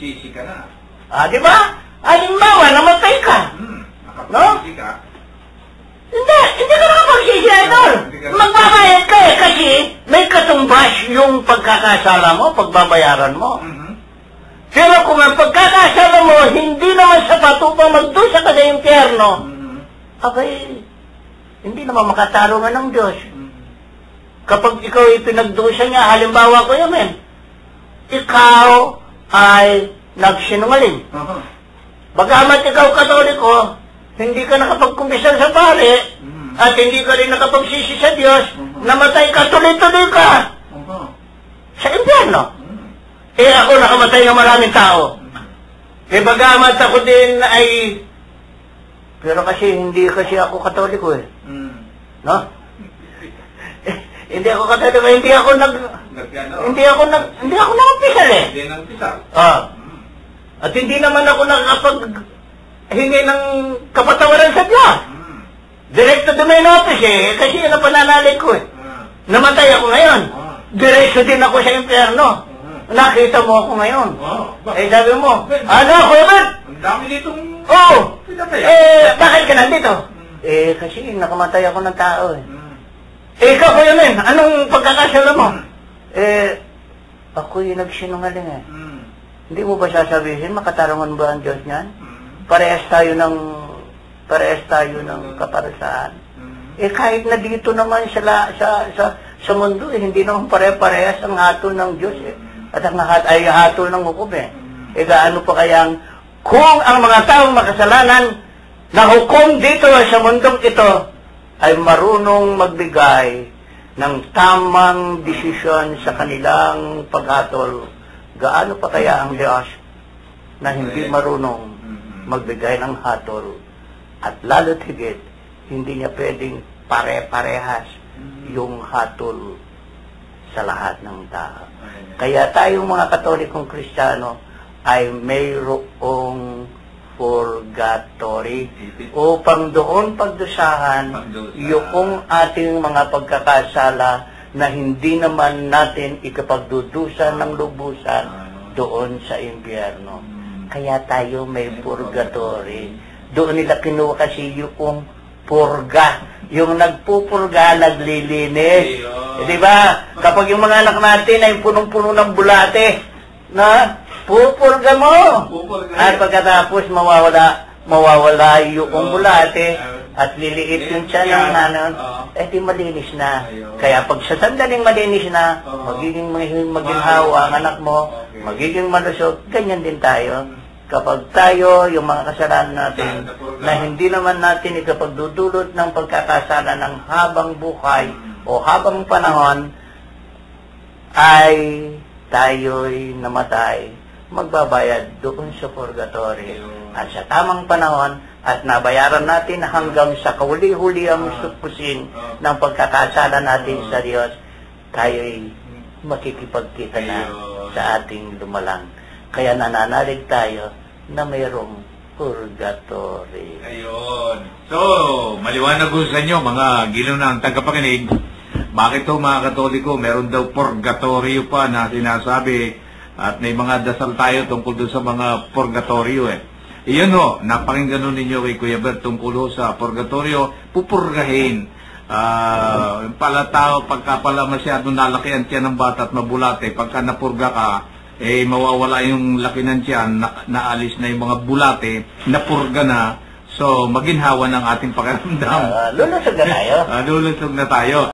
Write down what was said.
nakapagsisi ka na. Di ba? Halimbawa, namatay ka. Nakapagsisi ka. Hindi ka nakapagsisi, Idol. Magbabayad ka kasi may katumbas yung pagkakasala mo, pagbabayaran mo. Pero kung ang pagkakasala mo, hindi naman sapat upang magdusa ka sa impyerno, abay, hindi naman makatarungan ng Diyos. Kapag ikaw ipinagdusa niya, halimbawa ko yun, ikaw ay nagsinungaling. Bagamat ikaw Katoliko, hindi ka nakapagkumpisal sa pare, at hindi ka rin nakapagsisi sa Diyos, namatay ka, tuloy-tuloy ka sa impyerno. Ako nakamatay ng maraming tao. Bagamat ako din ay... Pero kasi hindi kasi ako Katoliko No? Hindi ako Katoliko, hindi ako nagpisal Hindi nagpisal. At hindi naman ako nakapaghingi ng kapatawaran sa Diyos. Direkto domain office kasi yun ang pananalig ko Namatay ako ngayon. Direkto din ako sa impyerno. Nakita mo ako ngayon. Sabi mo, ano, Kuya Bert? Ang dami ditong... Bakit ka nandito? Kasi nakamatay ako ng tao ikaw, Kuya Men, anong pagkakasala mo? Ako yung nagsinungaling Hindi mo ba sasabihin, makatarungan ba ang Diyos niyan? Parehas tayo ng kaparusahan. Kahit na dito naman sa mundo, hindi naman pare-parehas ang hatol ng Diyos At ang hatol ng hukom gaano pa kayang kung ang mga taong makasalanan na hukom dito sa mundong ito ay marunong magbigay ng tamang desisyon sa kanilang paghatol, gaano pa kaya ang Diyos na hindi marunong magbigay ng hatol at lalo't higit, hindi niya pwedeng pare-parehas yung hatol sa lahat ng tao. Kaya tayong mga Katolikong Kristiyano ay mayroong purgatory upang doon pagdusahan yung ating mga pagkakasala na hindi naman natin ikapagdudusan ng lubusan doon sa impyerno. Kaya tayo may purgatory. Doon nila kinuha kasi yung purga. Yung nagpupurga, naglilinis. Di ba? Kapag yung mga anak natin ay punong-puno ng bulate, pupurga mo. At pagkatapos mawawala yung bulate at liliit yung tiyan ng nanon, di malinis na. Kaya pag sa sandaling malinis na, magiging maginhawa ang anak mo, magiging malusog, ganyan din tayo. Kapag tayo, yung mga kasalanan natin, na hindi naman natin ikapagdudulot ng pagkakasala ng habang buhay o habang panahon, ay tayo'y namatay, magbabayad doon sa purgatory. At sa tamang panahon, at nabayaran natin hanggang sa kahuli-huli ang supusin ng pagkakasala natin sa Diyos, tayo'y makikipagkita na sa ating lumalang. Kaya nananalig tayo na mayroong purgatory. Ayun. So, maliwanag ko sa inyo, mga ginunang tagapakinig, bakit to mga Katoliko, meron daw purgatorio pa na sinasabi at may mga dasal tayo tungkol doon sa mga purgatorio Iyon napakinggan ninyo kay Kuya Bert tungkol sa purgatorio, pupurgahin. Pala tao, pagka pala masyadong nalaki ang tiyan ng bata at mabulate, pagka napurga ka, mawawala yung laki ng tiyan, naalis na yung mga bulate, napurga na, so maginhawa ng ating pakiramdam. Lulusog na tayo. Lulusog na tayo.